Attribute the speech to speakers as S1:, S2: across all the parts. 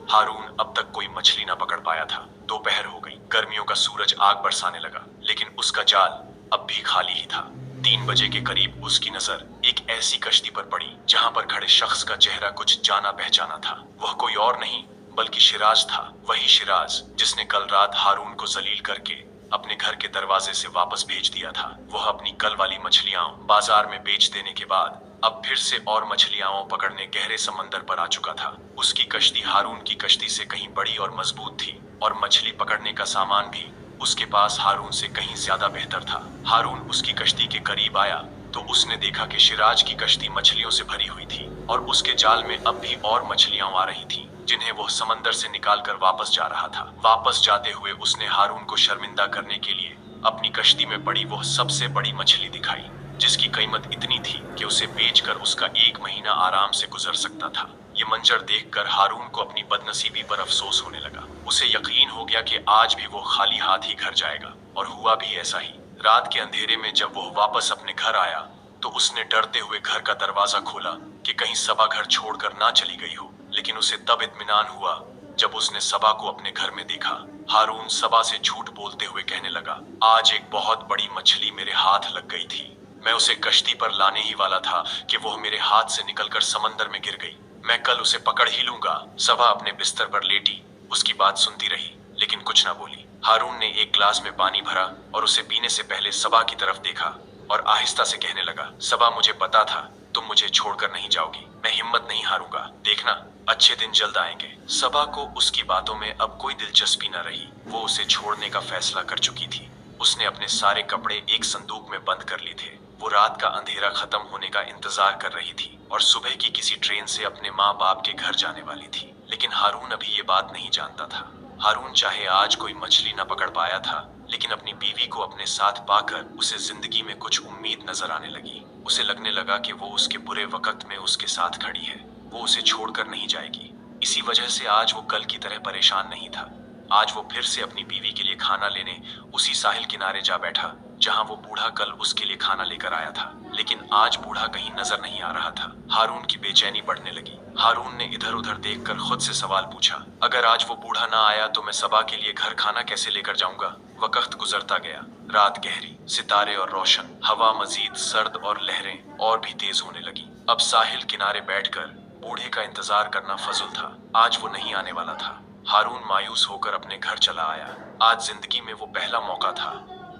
S1: हारून अब तक कोई मछली ना पकड़ पाया था। दोपहर हो गई, गर्मियों का सूरज आग बरसाने लगा, लेकिन उसका जाल अब भी खाली ही था। 3 बजे के करीब उसकी नजर एक ऐसी कश्ती पर पड़ी जहां पर खड़े शख्स का चेहरा कुछ जाना पहचाना था। वह कोई और नहीं बल्कि शिराज था, वही शिराज जिसने कल रात हारून को जलील करके अपने घर के दरवाजे से वापस भेज दिया था। वह अपनी कल वाली मछलियां बाजार में बेच देने के बाद अब फिर से और मछलियां पकड़ने गहरे समंदर पर आ चुका था। उसकी कश्ती हारून की कश्ती से कहीं बड़ी और मजबूत थी, और मछली पकड़ने का सामान भी उसके पास हारून से कहीं ज्यादा बेहतर था। हारून उसकी कश्ती के करीब आया तो उसने देखा कि शिराज की कश्ती मछलियों से भरी हुई थी, और उसके जाल में अब भी और मछलियां आ रही थीं, जिन्हें वह समंदर से निकाल कर वापस जा रहा था। वापस जाते हुए उसने हारून को शर्मिंदा करने के लिए अपनी कश्ती में पड़ी वह सबसे बड़ी मछली दिखाई, जिसकी कीमत इतनी थी कि उसे बेचकर उसका 1 महीना आराम से गुजर सकता था। ये मंजर देखकर हारून को अपनी बदनसीबी पर अफसोस होने लगा। उसे यकीन हो गया कि आज भी वो खाली हाथ ही घर जाएगा, और हुआ भी ऐसा ही। रात के अंधेरे में जब वो वापस अपने घर आया तो उसने डरते हुए घर का दरवाजा खोला कि कहीं सबा घर छोड़कर ना चली गई हो। लेकिन उसे तब इत्मीनान हुआ जब उसने सबा को अपने घर में देखा। हारून सबा से झूठ बोलते हुए कहने लगा, आज एक बहुत बड़ी मछली मेरे हाथ लग गई थी। मैं उसे कश्ती पर लाने ही वाला था कि वह मेरे हाथ से निकलकर समंदर में गिर गई। मैं कल उसे पकड़ ही लूंगा। सबा अपने बिस्तर पर लेटी उसकी बात सुनती रही, लेकिन कुछ ना बोली। हारून ने एक गिलास में पानी भरा और उसे पीने से पहले सबा की तरफ देखा और आहिस्ता से कहने लगा, सबा, मुझे पता था तुम मुझे छोड़कर नहीं जाओगी। मैं हिम्मत नहीं हारूंगा। देखना, अच्छे दिन जल्द आएंगे। सबा को उसकी बातों में अब कोई दिलचस्पी न रही। वो उसे छोड़ने का फैसला कर चुकी थी। उसने अपने सारे कपड़े एक संदूक में बंद कर लिए थे। वो रात का अंधेरा खत्म होने का इंतजार कर रही थी और सुबह की किसी ट्रेन से अपने माँ बाप के घर जाने वाली थी। लेकिन हारून अभी ये बात नहीं जानता था। हारून चाहे आज कोई मछली न पकड़ पाया था, लेकिन अपनी बीवी को अपने साथ पाकर उसे जिंदगी में कुछ उम्मीद नजर आने लगी। उसे लगने लगा कि वो उसके बुरे वक्त में उसके साथ खड़ी है। वो उसे छोड़कर नहीं जाएगी। इसी वजह से आज वो कल की तरह परेशान नहीं था। आज वो फिर से अपनी बीवी के लिए खाना लेने उसी साहिल किनारे जा बैठा जहां वो बूढ़ा कल उसके लिए खाना लेकर आया था। लेकिन आज बूढ़ा कहीं नजर नहीं आ रहा था। हारून की बेचैनी बढ़ने लगी। हारून ने इधर उधर देखकर खुद से सवाल पूछा, अगर आज वो बूढ़ा ना आया तो मैं सबा के लिए घर खाना कैसे लेकर जाऊंगा। वक्त गुजरता गया। रात गहरी, सितारे और रोशन, हवा मजीद सर्द और लहरें और भी तेज होने लगी। अब साहिल किनारे बैठकर बूढ़े का इंतजार करना फजुल था। आज वो नहीं आने वाला था। हारून मायूस होकर अपने घर चला आया। आज जिंदगी में वो पहला मौका था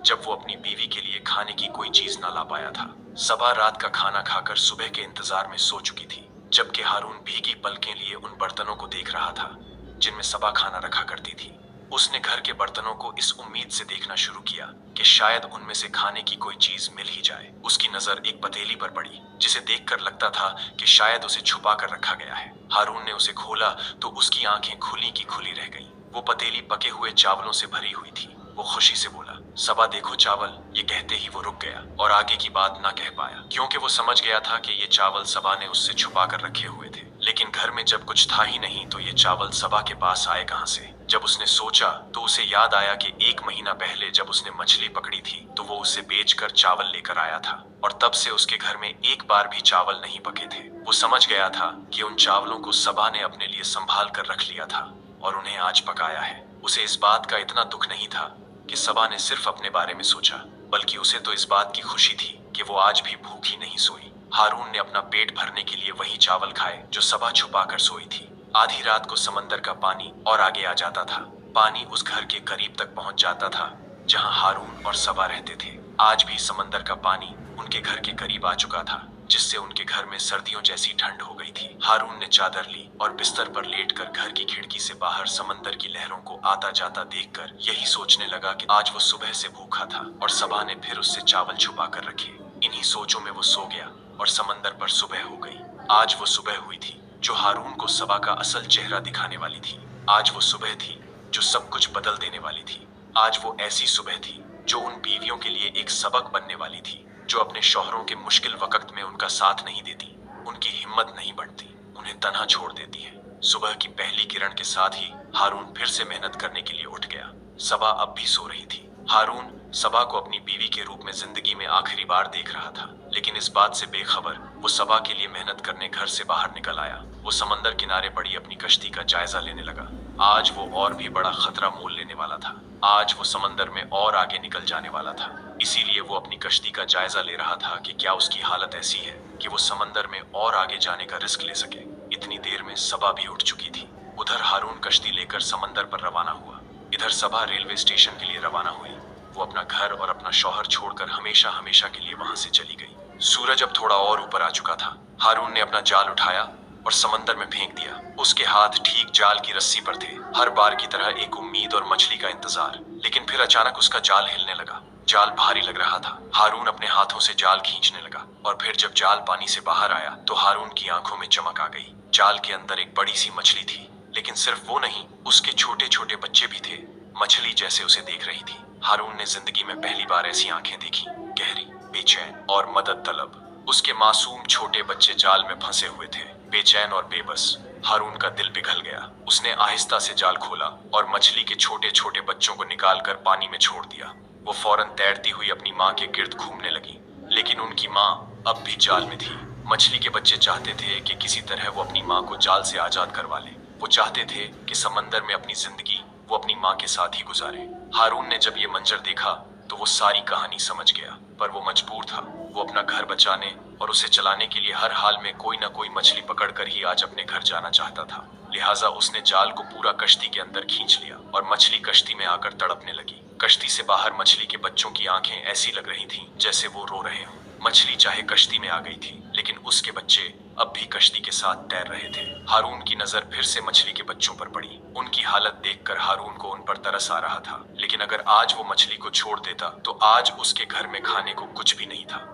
S1: जब वो अपनी बीवी के लिए खाने की कोई चीज ना ला पाया था। सबा रात का खाना खाकर सुबह के इंतजार में सो चुकी थी, जबकि हारून भीगी पलकें लिए उन बर्तनों को देख रहा था जिनमें सबा खाना रखा करती थी। उसने घर के बर्तनों को इस उम्मीद से देखना शुरू किया कि शायद उनमें से खाने की कोई चीज मिल ही जाए। उसकी नजर एक पतीली पर पड़ी जिसे देखकर लगता था कि शायद उसे छुपा कर रखा गया है। हारून ने उसे खोला तो उसकी आंखें खुली की खुली रह गईं। वो पतीली पके हुए चावलों से भरी हुई थी। वो खुशी से बोला, सबा देखो चावल। ये कहते ही वो रुक गया और आगे की बात ना कह पाया, क्योंकि वो समझ गया था कि ये चावल सबा ने उससे छुपा कर रखे हुए थे। लेकिन घर में जब कुछ था ही नहीं तो ये चावल सबा के पास आए कहां से। जब उसने सोचा तो उसे याद आया कि 1 महीना पहले जब उसने मछली पकड़ी थी तो वो उसे बेचकर चावल लेकर आया था, और तब से उसके घर में एक बार भी चावल नहीं पके थे। वो समझ गया था कि उन चावलों को सबा ने अपने लिए संभाल कर रख लिया था और उन्हें आज पकाया है। उसे इस बात का इतना दुख नहीं था कि सबा ने सिर्फ अपने बारे में सोचा, बल्कि उसे तो इस बात की खुशी थी कि वो आज भी भूखी नहीं सोई। हारून ने अपना पेट भरने के लिए वही चावल खाए जो सबा छुपा कर सोई थी। आधी रात को समंदर का पानी और आगे आ जाता था। पानी उस घर के करीब तक पहुंच जाता था जहां हारून और सबा रहते थे। आज भी समंदर का पानी उनके घर के करीब आ चुका था, जिससे उनके घर में सर्दियों जैसी ठंड हो गई थी। हारून ने चादर ली और बिस्तर पर लेटकर घर की खिड़की से बाहर समंदर की लहरों को आता जाता देखकर यही सोचने लगा कि आज वो सुबह से भूखा था और सबा ने फिर उससे चावल छुपा कर रखे। इन्हीं सोचों में वो सो गया और समंदर पर सुबह हो गई। आज वो सुबह हुई थी जो हारून को सबा का असल चेहरा दिखाने वाली थी। आज वो सुबह थी जो सब कुछ बदल देने वाली थी। आज वो ऐसी सुबह थी जो उन बीवियों के लिए एक सबक बनने वाली थी, जो अपने शौहरों के मुश्किल वक्त में उनका साथ नहीं देती, उनकी हिम्मत नहीं बढ़ती, उन्हें तन्हा छोड़ देती है। सुबह की पहली किरण के साथ ही हारून फिर से मेहनत करने के लिए उठ गया। सबा अब भी सो रही थी। हारून सबा को अपनी बीवी के रूप में जिंदगी में आखिरी बार देख रहा था, लेकिन इस बात से बेखबर वो सबा के लिए मेहनत करने घर से बाहर निकल आया। वो समंदर किनारे पड़ी अपनी कश्ती का जायजा लेने लगा। आज वो और भी बड़ा खतरा मोल लेने वाला था। आज वो समंदर में और आगे निकल जाने वाला था। इसीलिए वो अपनी कश्ती का जायजा ले रहा था कि क्या उसकी हालत ऐसी है कि वो समंदर में और आगे जाने का रिस्क ले सके। इतनी देर में सबा भी उठ चुकी थी। उधर हारून कश्ती लेकर समंदर पर रवाना हुआ। इधर सबा रेलवे स्टेशन के लिए रवाना हुई। वो अपना घर और अपना शौहर छोड़कर हमेशा हमेशा के लिए वहां से चली गई। सूरज अब थोड़ा और ऊपर आ चुका था। हारून ने अपना जाल उठाया और समंदर में फेंक दिया। उसके हाथ ठीक जाल की रस्सी पर थे। हर बार की तरह एक उम्मीद और मछली का इंतजार। लेकिन फिर अचानक उसका जाल हिलने लगा। जाल भारी लग रहा था। हारून अपने हाथों से जाल खींचने लगा और फिर जब जाल पानी से बाहर आया तो हारून की आंखों में चमक आ गई। जाल के अंदर एक बड़ी सी मछली थी, लेकिन सिर्फ वो नहीं, उसके छोटे छोटे बच्चे भी थे। मछली जैसे उसे देख रही थी। हारून ने जिंदगी में पहली बार ऐसी आंखें देखी, गहरी, बेचैन और मदद तलब। उसके मासूम छोटे बच्चे जाल में फंसे हुए थे, बेचैन और बेबस। हारून का दिल पिघल गया। उसने आहिस्ता से जाल खोला और मछली के छोटे छोटे बच्चों को निकालकर पानी में छोड़ दिया। वो फौरन तैरती हुई अपनी माँ के गिर्द घूमने लगी, लेकिन उनकी माँ अब भी जाल में थी। मछली के बच्चे चाहते थे कि किसी तरह वो अपनी माँ को जाल से आजाद करवा ले। वो चाहते थे कि समंदर में अपनी जिंदगी वो अपनी माँ के साथ ही गुजारे। हारून ने जब ये मंजर देखा तो वो सारी कहानी समझ गया, पर वो मजबूर था। वो अपना घर बचाने और उसे चलाने के लिए हर हाल में कोई न कोई मछली पकड़कर ही आज अपने घर जाना चाहता था। लिहाजा उसने जाल को पूरा कश्ती के अंदर खींच लिया और मछली कश्ती में आकर तड़पने लगी। कश्ती से बाहर मछली के बच्चों की आंखें ऐसी लग रही थीं जैसे वो रो रहे हों। मछली चाहे कश्ती में आ गई थी, लेकिन उसके बच्चे अब भी कश्ती के साथ तैर रहे थे। हारून की नजर फिर से मछली के बच्चों पर पड़ी। उनकी हालत देखकर हारून को उन पर तरस आ रहा था, लेकिन अगर आज वो मछली को छोड़ देता तो आज उसके घर में खाने को कुछ भी नहीं था।